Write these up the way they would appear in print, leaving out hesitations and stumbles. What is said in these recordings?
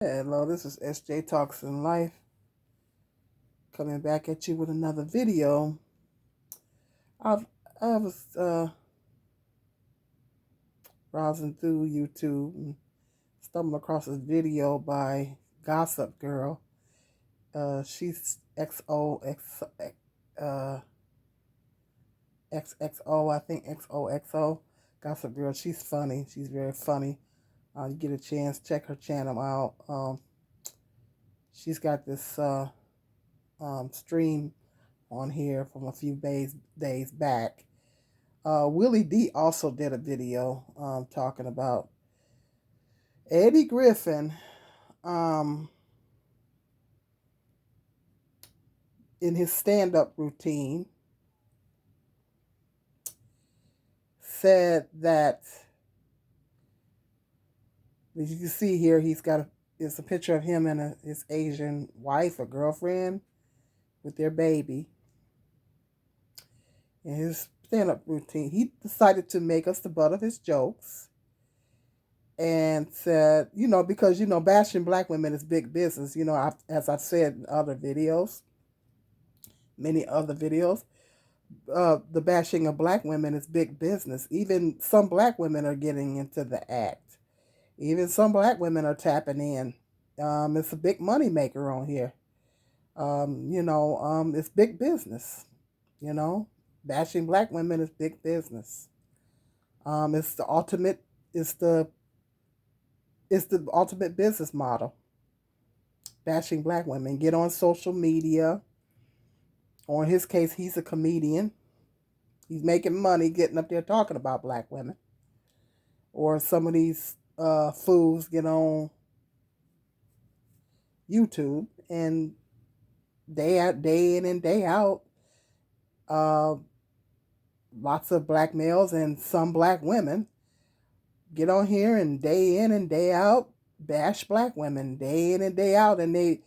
Hello, this is SJ Talks in Life, coming back at you with another video. I've, I was browsing through YouTube and stumbled across this video by Gossip Girl. She's uh, XXO, I think XOXO. Gossip Girl, she's funny. She's very funny. You get a chance, check her channel out. She's got this stream on here from a few days back. Willie D also did a video talking about Eddie Griffin in his stand-up routine said that, as you can see here, it's a picture of him and his Asian wife or girlfriend with their baby. In his stand-up routine, he decided to make us the butt of his jokes and said, because, bashing black women is big business. As I've said in other videos, many other videos, the bashing of black women is big business. Even some black women are getting into the act. Even some black women are tapping in. It's a big money maker on here. It's big business. Bashing black women is big business. It's the ultimate. It's the ultimate business model. Bashing black women. Get on social media. Or in his case, he's a comedian. He's making money getting up there talking about black women. Or some of these fools get on YouTube and day in and day out, lots of black males and some black women get on here and day in and day out bash black women day in and day out, and they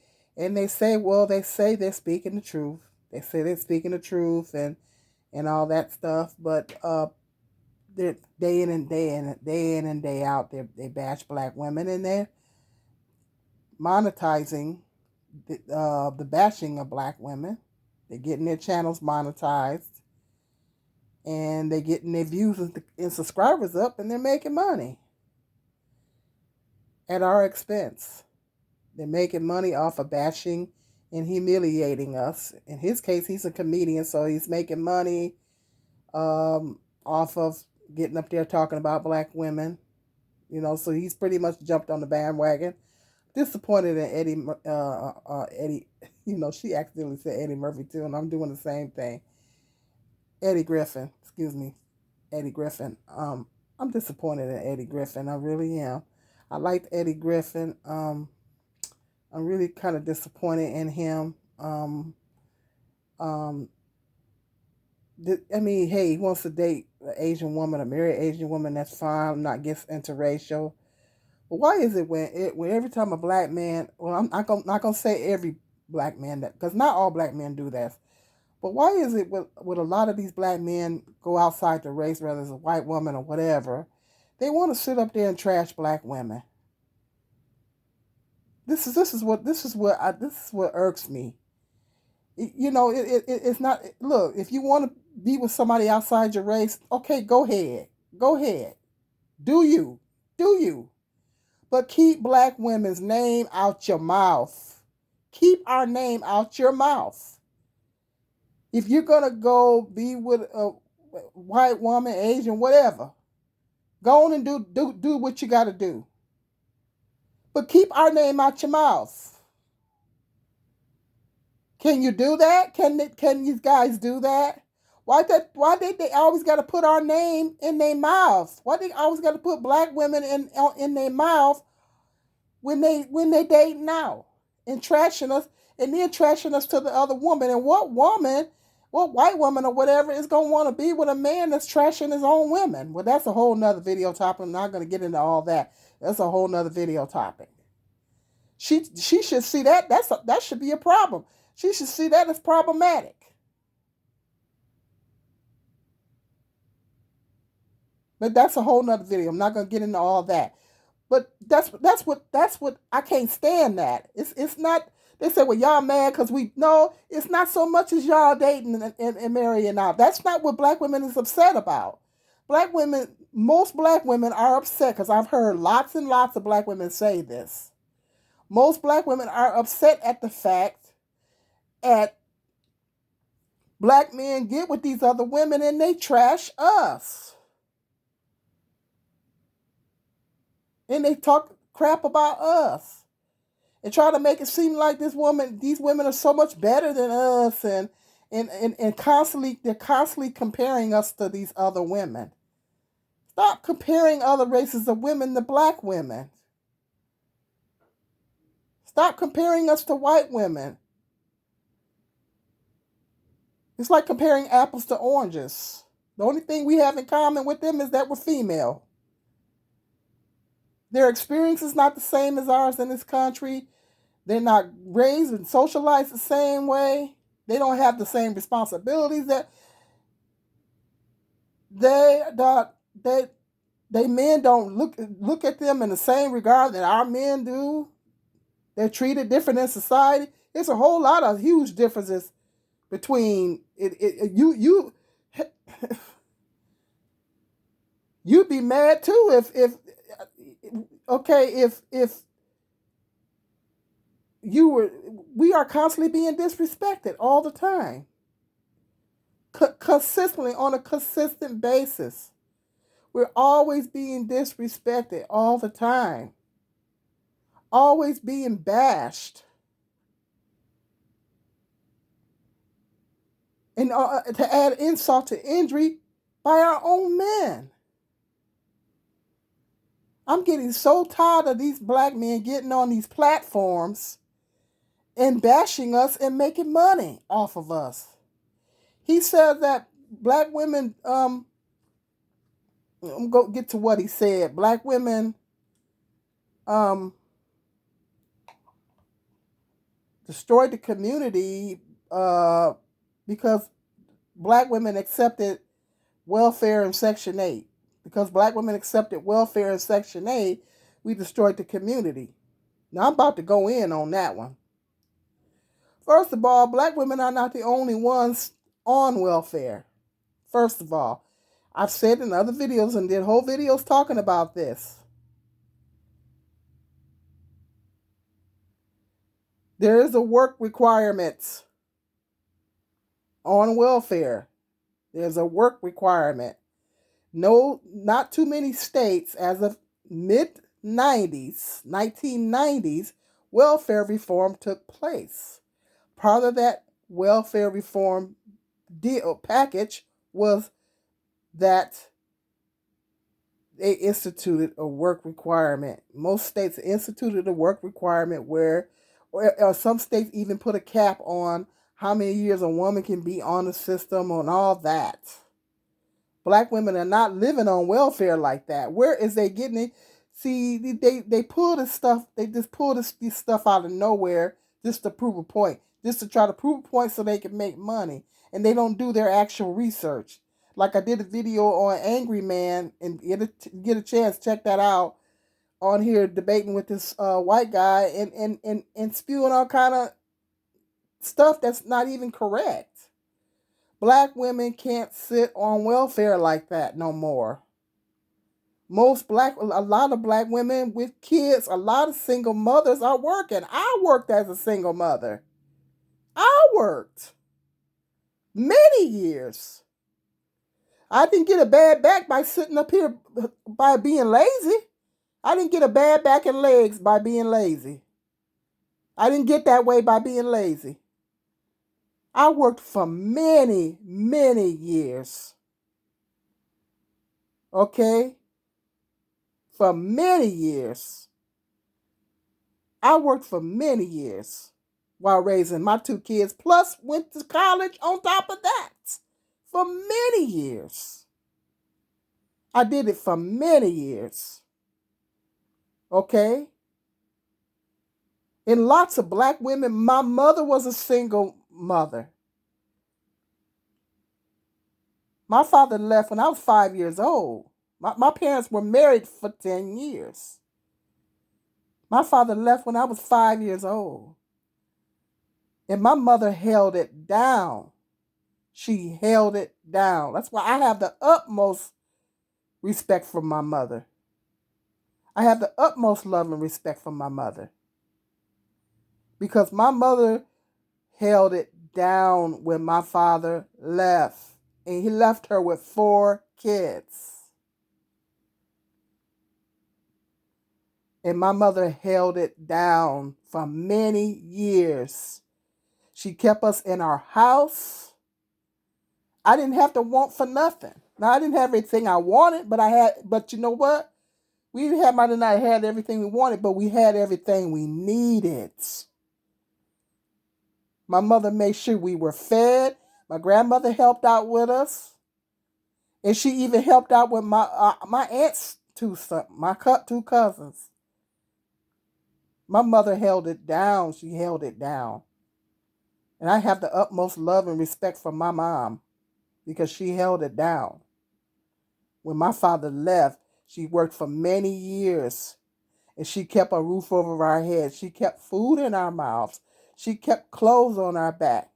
say, well, they say they're speaking the truth. They say they're speaking the truth and all that stuff, but they're day in and day out they bash black women, and they're monetizing the bashing of black women. They're getting their channels monetized, and they're getting their views and subscribers up, and they're making money at our expense. They're making money off of bashing and humiliating us. In his case, he's a comedian, so he's making money off of getting up there talking about black women. So he's pretty much jumped on the bandwagon. Disappointed in Eddie. She accidentally said Eddie Murphy too, and I'm doing the same thing. Eddie Griffin, excuse me, Eddie Griffin. I'm disappointed in Eddie Griffin. I really am. I liked Eddie Griffin. I'm really kind of disappointed in him. Hey, he wants to date an Asian woman, a married Asian woman. That's fine. I'm not against interracial. But why is it when every time a black man, well, I'm not gonna say every black man, that, because not all black men do that. But why is it with a lot of these black men go outside the race, whether it's a white woman or whatever, they want to sit up there and trash black women? This is what irks me. It's not. Look, if you want to be with somebody outside your race, okay, go ahead, do you? But keep black women's name out your mouth. Keep our name out your mouth. If you're gonna go be with a white woman, Asian, whatever, go on and do what you got to do. But keep our name out your mouth. Can you do that? Can you guys do that? Why did they always got to put our name in their mouth? Why they always got to put black women in their mouth when they date now and trashing us, and then trashing us to the other woman? And what white woman or whatever is gonna want to be with a man that's trashing his own women? Well, that's a whole nother video topic. I'm not gonna get into all that. That's a whole nother video topic. She should see that. That should be a problem. She should see that as problematic. But that's a whole nother video. I'm not gonna get into all that. But that's what I can't stand that. It's not. They say, well, y'all mad because we no. It's not so much as y'all dating and marrying out. That's not what black women is upset about. Black women, most black women are upset because I've heard lots and lots of black women say this. Most black women are upset at the fact that black men get with these other women and they trash us. And they talk crap about us. And try to make it seem like these women are so much better than us and constantly they're constantly comparing us to these other women. Stop comparing other races of women to black women. Stop comparing us to white women. It's like comparing apples to oranges. The only thing we have in common with them is that we're female. Their experience is not the same as ours in this country. They're not raised and socialized the same way. They don't have the same responsibilities that they men don't look at them in the same regard that our men do. They're treated different in society. There's a whole lot of huge differences between you'd be mad too if we are constantly being disrespected all the time, consistently on a consistent basis. We're always being disrespected all the time, always being bashed. And to add insult to injury by our own men. I'm getting so tired of these black men getting on these platforms and bashing us and making money off of us. He said that black women, I'm going to get to what he said. Black women destroyed the community because black women accepted welfare in Section 8. Because black women accepted welfare in Section 8, we destroyed the community. Now, I'm about to go in on that one. First of all, black women are not the only ones on welfare. First of all, I've said in other videos and did whole videos talking about this. There is a work requirement on welfare. There's a work requirement. No, not too many states as of mid-90s, 1990s, welfare reform took place. Part of that welfare reform deal package was that they instituted a work requirement. Most states instituted a work requirement or some states even put a cap on how many years a woman can be on the system and all that. Black women are not living on welfare like that. Where is they getting it? See, they pull this stuff. They just pull this stuff out of nowhere just to prove a point, just to try to prove a point so they can make money, and they don't do their actual research. Like I did a video on Angry Man, and get a chance, check that out on here, debating with this white guy and spewing all kind of stuff that's not even correct. Black women can't sit on welfare like that no more. A lot of black women with kids, a lot of single mothers are working. I worked as a single mother. I worked many years. I didn't get a bad back by sitting up here by being lazy. I didn't get a bad back and legs by being lazy. I didn't get that way by being lazy. I worked for many, many years. Okay? For many years. I worked for many years while raising my 2 kids, plus went to college on top of that. For many years. I did it for many years. Okay? And lots of black women, my mother was a single mother. My father left when I was 5 years old. My parents were married for 10 years. My father left when I was 5 years old. And my mother held it down. She held it down. That's why I have the utmost respect for my mother. I have the utmost love and respect for my mother. Because my mother held it down when my father left. And he left her with 4 kids. And my mother held it down for many years. She kept us in our house. I didn't have to want for nothing. Now, I didn't have everything I wanted, but you know what? We didn't have, might not had everything we wanted, but we had everything we needed. My mother made sure we were fed. My grandmother helped out with us. And she even helped out with my aunt's two cousins. My mother held it down. She held it down. And I have the utmost love and respect for my mom because she held it down. When my father left, she worked for many years and she kept a roof over our heads. She kept food in our mouths. She kept clothes on our back.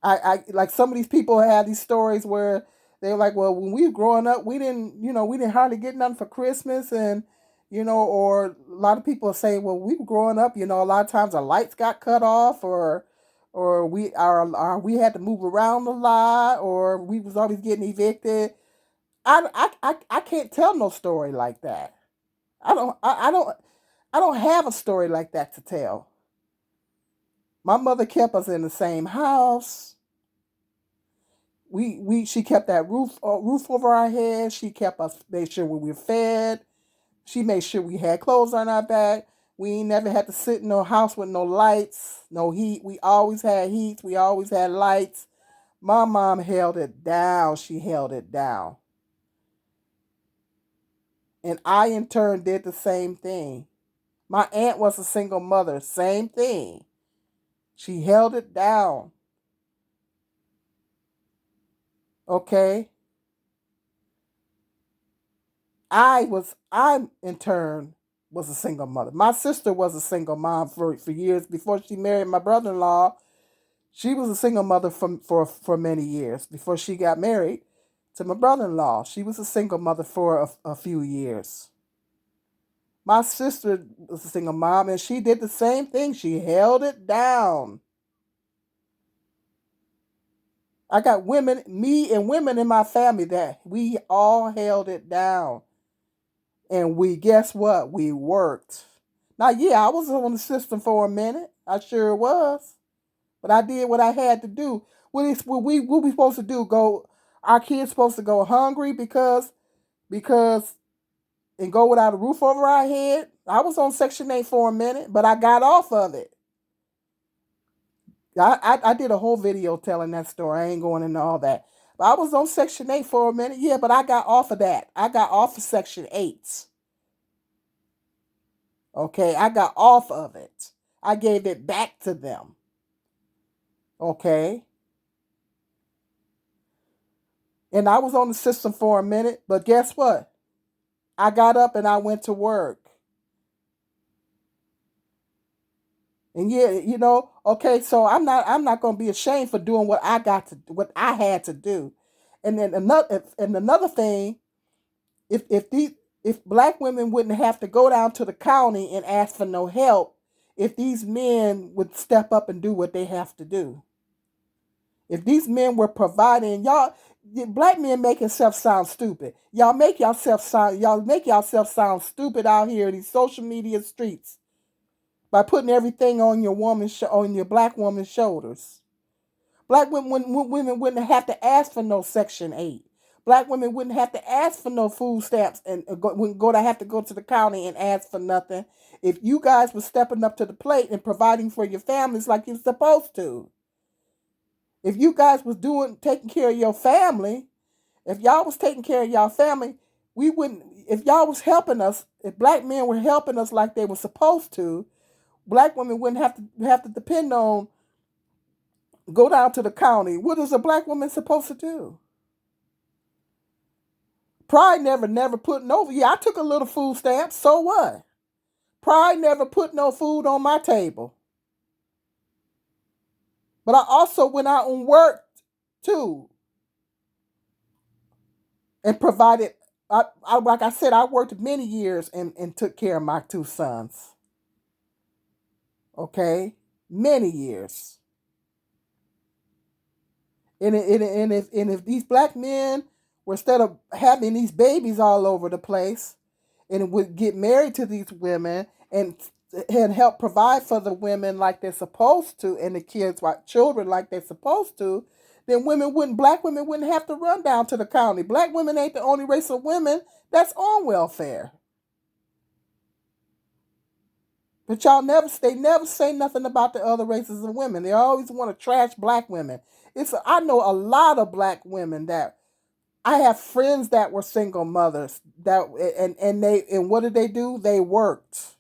I like some of these people have these stories where they're like, well, when we were growing up, we didn't hardly get nothing for Christmas, and or a lot of people say, well, we were growing up, a lot of times our lights got cut off, or we had to move around a lot, or we was always getting evicted. I can't tell no story like that. I don't have a story like that to tell. My mother kept us in the same house. She kept that roof over our heads. She kept us, made sure we were fed. She made sure we had clothes on our back. We never had to sit in no house with no lights, no heat. We always had heat. We always had lights. My mom held it down. She held it down. And I, in turn, did the same thing. My aunt was a single mother. Same thing. She held it down. Okay? I in turn was a single mother. My sister was a single mom for years before she married my brother-in-law. She was a single mother for many years before she got married to my brother-in-law. She was a single mother for a few years. My sister was a single mom, and she did the same thing. She held it down. I got me and women in my family that we all held it down. And guess what? We worked. Now, yeah, I was on the system for a minute. I sure was. But I did what I had to do. What we supposed to do? Our kids supposed to go hungry because and go without a roof over our head? I was on Section 8 for a minute, but I got off of it. I did a whole video telling that story. I ain't going into all that. But I was on Section 8 for a minute. Yeah, but I got off of that. I got off of Section 8. Okay, I got off of it. I gave it back to them. Okay. And I was on the system for a minute, but guess what? I got up and I went to work. And yeah, okay, so I'm not going to be ashamed for doing what I had to do. And then another thing, if black women wouldn't have to go down to the county and ask for no help, if these men would step up and do what they have to do. If these men were providing, black men make yourself sound stupid. Y'all make yourself sound stupid out here in these social media streets by putting everything on your black woman's shoulders. Black women wouldn't have to ask for no Section 8. Black women wouldn't have to ask for no food stamps and have to go to the county and ask for nothing if you guys were stepping up to the plate and providing for your families like you're supposed to. If you guys was taking care of your family, if y'all was taking care of y'all family, we wouldn't. If y'all was helping us, if black men were helping us like they were supposed to, black women wouldn't have to depend on go down to the county. What is a black woman supposed to do? Probably never putting over. Yeah, I took a little food stamp. So what? Pride never put no food on my table. But I also went out and worked too and provided. Like I said, I worked many years and took care of my two sons. Okay? Many years. And if these black men were, instead of having these babies all over the place, and would get married to these women and help provide for the women like they're supposed to, and the kids, like children, like they're supposed to, then black women wouldn't have to run down to the county. Black women ain't the only race of women that's on welfare. But they never say nothing about the other races of women. They always want to trash black women. I know a lot of black women that I have friends that were single mothers and what did they do? They worked.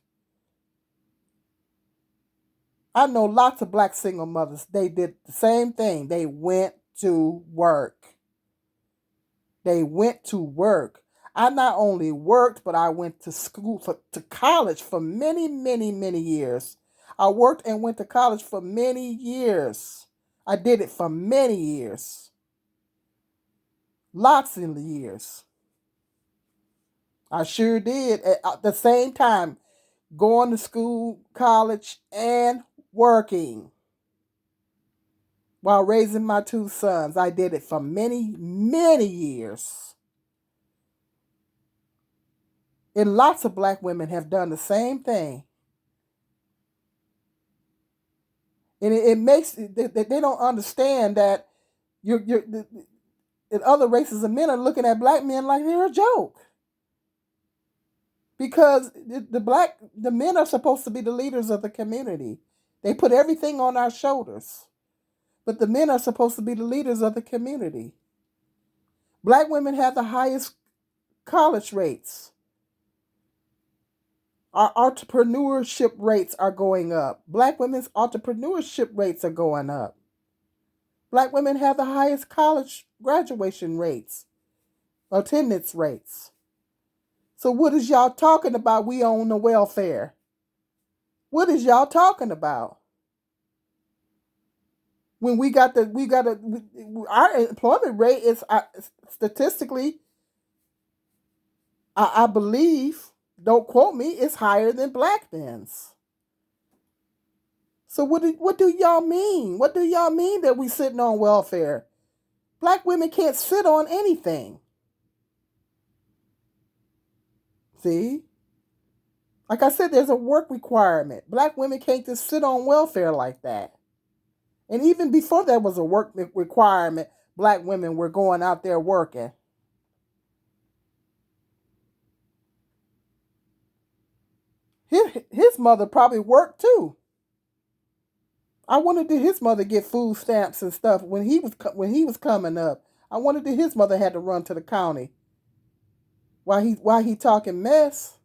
I know lots of black single mothers. They did the same thing. They went to work. They went to work. I not only worked, but I went to college for many, many, many years. I worked and went to college for many years. I did it for many years. Lots of years. I sure did. At the same time, going to school, college, and working while raising my two sons. I did it for many, many years. And lots of black women have done the same thing. And it makes that they don't understand that and other races of men are looking at black men like they're a joke. Because the men are supposed to be the leaders of the community. They put everything on our shoulders. But the men are supposed to be the leaders of the community. Black women have the highest college rates. Our entrepreneurship rates are going up. Black women's entrepreneurship rates are going up. Black women have the highest college graduation rates, attendance rates. So what is y'all talking about? We own the welfare. What is y'all talking about? When our employment rate is statistically, I believe, don't quote me, it's higher than black men's. So what do y'all mean? What do y'all mean that we sitting on welfare? Black women can't sit on anything. See? Like I said, there's a work requirement. Black women can't just sit on welfare like that. And even before there was a work requirement, black women were going out there working. His mother probably worked too. I wanted to his mother get food stamps and stuff when he was coming up. I wanted to his mother had to run to the county while he talking mess.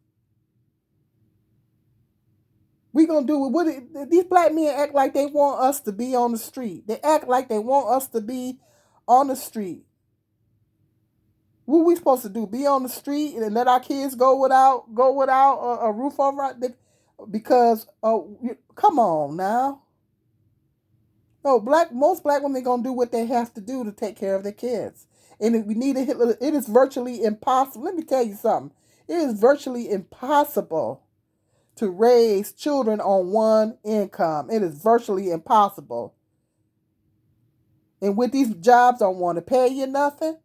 We gonna do what these black men act like they want us to be on the street. They act like they want us to be on the street. What we supposed to do? Be on the street and let our kids go without a roof over it? Because come on now. No, most black women gonna do what they have to do to take care of their kids. And if we need it is virtually impossible. Let me tell you something. It is virtually impossible to raise children on one income. It is virtually impossible. And with these jobs don't want to pay you nothing.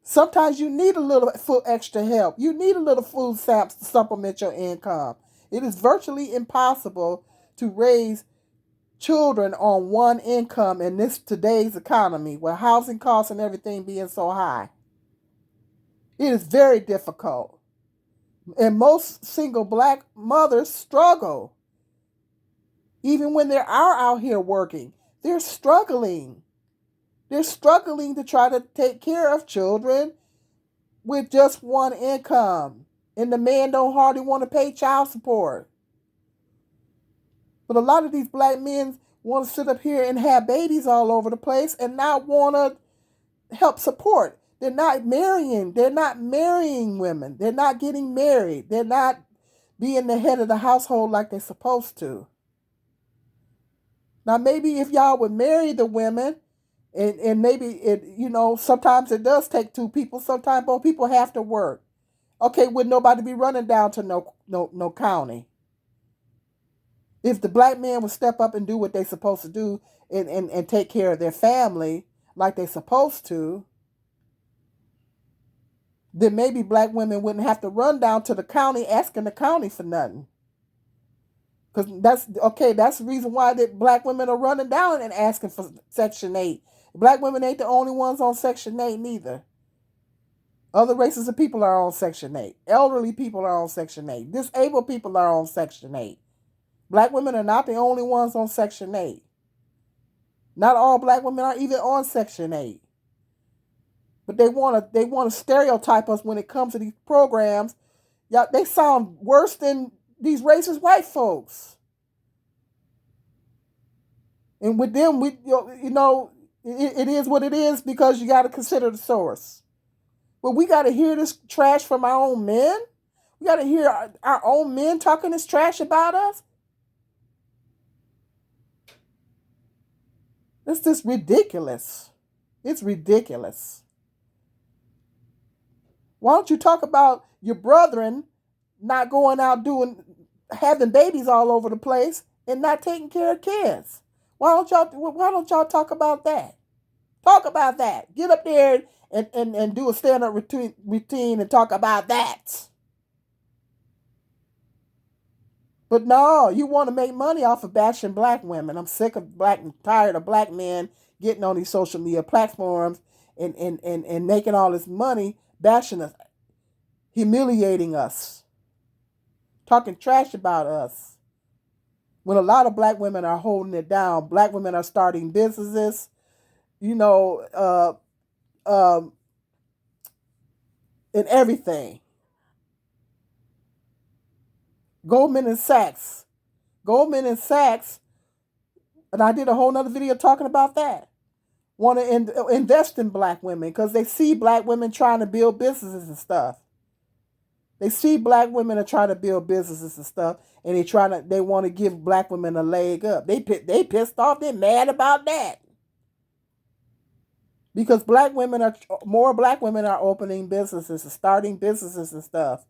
Sometimes you need a little extra help. You need a little food stamps to supplement your income. It is virtually impossible to raise children on one income in today's economy where housing costs and everything being so high. It is very difficult. And most single black mothers struggle. Even when they are out here working, they're struggling. They're struggling to try to take care of children with just one income. And the man don't hardly want to pay child support. But a lot of these black men want to sit up here and have babies all over the place and not want to help support. They're not marrying women. They're not getting married. being the head of the household like they're supposed to. Now, maybe if y'all would marry the women, and maybe sometimes it does take two people. Sometimes both people have to work. Okay, would nobody be running down to no county? If the black man would step up and do what they're supposed to do and take care of their family like they're supposed to, then maybe black women wouldn't have to run down to the county asking the county for nothing. Because that's the reason why that black women are running down and asking for Section 8. Black women ain't the only ones on Section 8 neither. Other races of people are on Section 8. Elderly people are on Section 8. Disabled people are on Section 8. Black women are not the only ones on Section 8. Not all black women are even on Section 8. But they want to stereotype us when it comes to these programs. Yeah, they sound worse than these racist white folks. And with them, it is what it is because you got to consider the source. But we got to hear this trash from our own men. We got to hear our own men talking this trash about us. It's just ridiculous. It's ridiculous. Why don't you talk about your brethren not going out having babies all over the place and not taking care of kids? Why don't y'all talk about that? Talk about that. Get up there and do a stand-up routine and talk about that. But no, you want to make money off of bashing black women. I'm sick of tired of black men getting on these social media platforms and making all this money bashing us, humiliating us, talking trash about us. When a lot of black women are holding it down, black women are starting businesses, and everything. Goldman Sachs, and I did a whole nother video talking about that, want to invest in black women because they see black women trying to build businesses and stuff. They see black women are trying to build businesses and stuff, and they want to give black women a leg up. They pissed off. They're mad about that because more black women are opening businesses and starting businesses and stuff.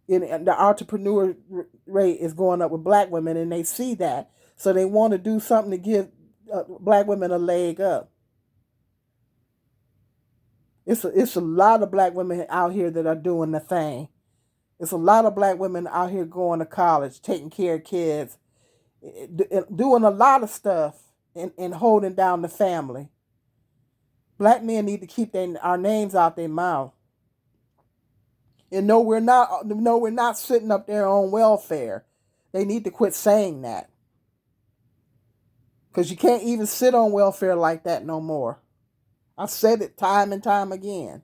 And the entrepreneur rate is going up with black women, and they see that, so they want to do something to give black women a leg up. It's a lot of black women out here that are doing the thing. It's a lot of black women out here going to college, taking care of kids, doing a lot of stuff, and holding down the family. Black men need to keep our names out their mouth. And no, we're not sitting up there on welfare. They need to quit saying that. Because you can't even sit on welfare like that no more. I've said it time and time again.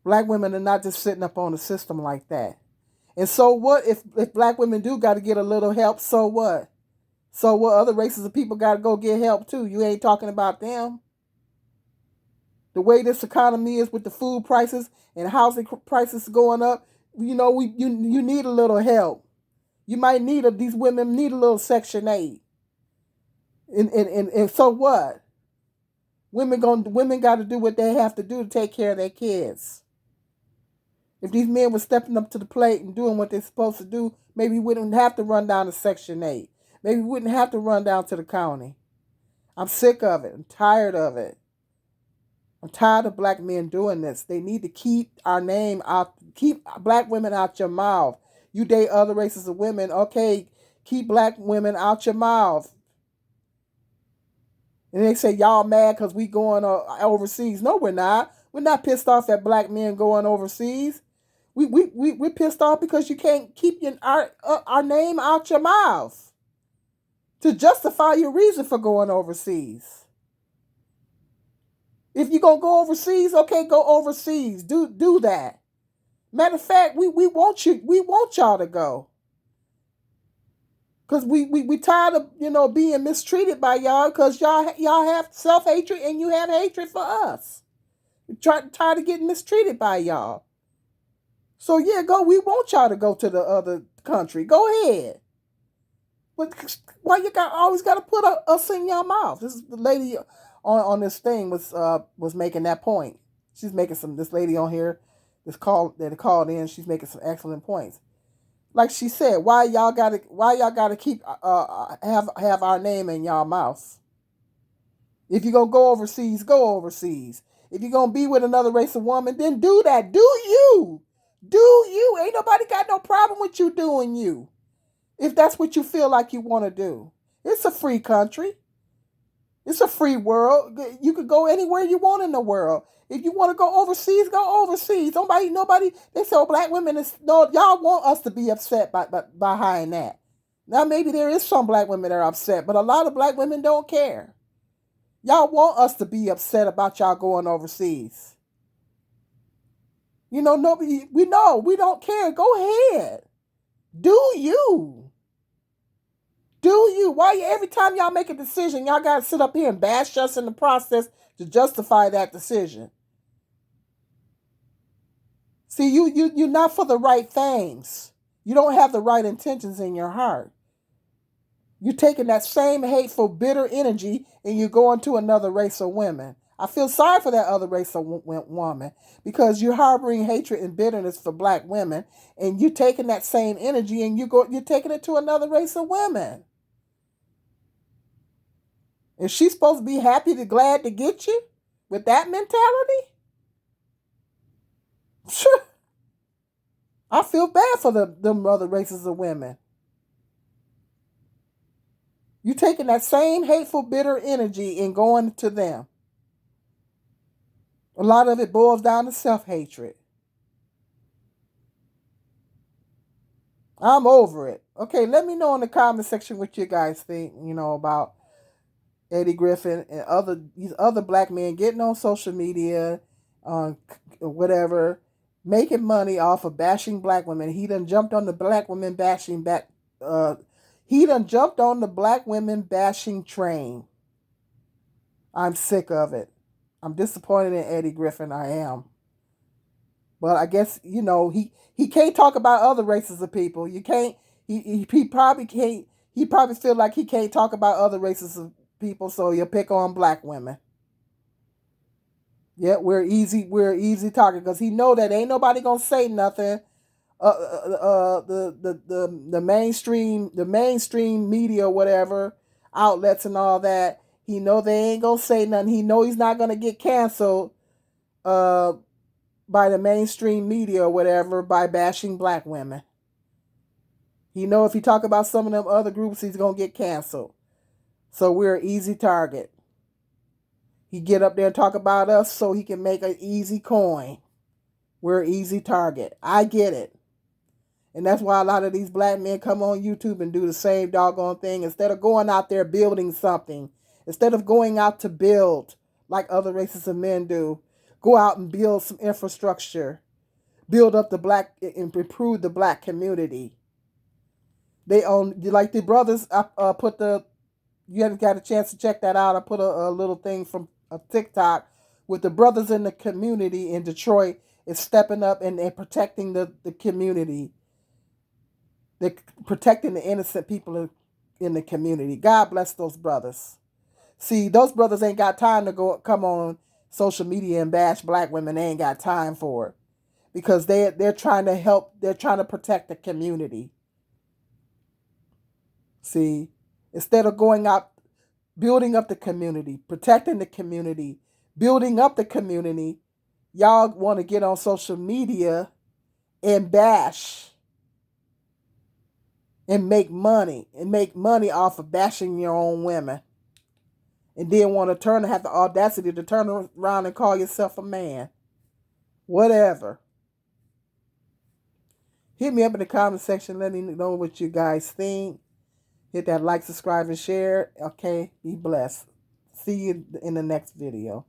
Black women are not just sitting up on the system like that. And so what if black women do got to get a little help, so what? So what, other races of people got to go get help too. You ain't talking about them. The way this economy is with the food prices and housing prices going up, you need a little help. You might these women need a little Section 8. And so what? Women got to do what they have to do to take care of their kids. If these men were stepping up to the plate and doing what they're supposed to do, maybe we wouldn't have to run down to Section 8. Maybe we wouldn't have to run down to the county. I'm sick of it. I'm tired of it. I'm tired of black men doing this. They need to keep our name out, keep black women out your mouth. You date other races of women, okay, keep black women out your mouth. And they say, y'all mad because we going overseas. No, we're not. We're not pissed off at black men going overseas. We're pissed off because you can't keep our name out your mouth to justify your reason for going overseas. If you're going to go overseas, okay, go overseas. Do that. Matter of fact, we want you. We want y'all to go. Because we tired of, being mistreated by y'all because y'all have self-hatred and you have hatred for us. We're tired of getting mistreated by y'all. So yeah, go. We want y'all to go to the other country. Go ahead. But why you always got to put us in your mouth? This is the lady on this thing was making that point. She's making this lady on here that called in. She's making some excellent points. Like she said, why y'all gotta keep have our name in y'all mouth? If you're gonna go overseas, go overseas. If you're gonna be with another race of woman, then do that. Do you? Do you? Ain't nobody got no problem with you doing you. If that's what you feel like you want to do. It's a free country. It's a free world. You could go anywhere you want in the world. If you want to go overseas, go overseas. Nobody. They say, oh, black women is no. Y'all want us to be upset behind that. Now maybe there is some black women that are upset, but a lot of black women don't care. Y'all want us to be upset about y'all going overseas. Nobody. We know we don't care. Go ahead. Do you? Do you? Why every time y'all make a decision, y'all gotta sit up here and bash us in the process to justify that decision? See, you're not for the right things. You don't have the right intentions in your heart. You're taking that same hateful, bitter energy and you're going to another race of women. I feel sorry for that other race of woman because you're harboring hatred and bitterness for black women, and you're taking that same energy and you're taking it to another race of women. Is she supposed to be glad to get you with that mentality? Sure. I feel bad for them other races of women. You're taking that same hateful, bitter energy and going to them. A lot of it boils down to self-hatred. I'm over it. Okay, let me know in the comment section what you guys think, about Eddie Griffin and these other black men getting on social media, whatever, making money off of bashing black women. He done jumped on the black women bashing back. He done jumped on the black women bashing train. I'm sick of it. I'm disappointed in Eddie Griffin. I am. But I guess he can't talk about other races of people. You can't. He probably can't. He probably feel like he can't talk about other races of people, so he'll pick on black women. Yeah, we're easy talking because he know that ain't nobody gonna say nothing. The mainstream media, whatever outlets and all that. He know they ain't gonna say nothing. He know he's not gonna get canceled. By the mainstream media or whatever by bashing black women. He know if he talk about some of them other groups, he's gonna get canceled. So we're an easy target. He get up there and talk about us so he can make an easy coin. We're an easy target. I get it. And that's why a lot of these black men come on YouTube and do the same doggone thing. Instead of going out there building something, instead of going out to build like other races of men do, go out and build some infrastructure. Build up and improve the black community. They own, like the brothers, you haven't got a chance to check that out. I put a little thing from a TikTok with the brothers in the community in Detroit is stepping up and protecting the community. They're protecting the innocent people in the community. God bless those brothers. See, those brothers ain't got time to come on social media and bash black women. They ain't got time for it because they're trying to help. They're trying to protect the community. See, instead of going out, building up the community, protecting the community, building up the community, y'all want to get on social media and bash and make money off of bashing your own women. And then want to have the audacity to turn around and call yourself a man. Whatever. Hit me up in the comment section. Let me know what you guys think. Hit that like, subscribe, and share. Okay, be blessed. See you in the next video.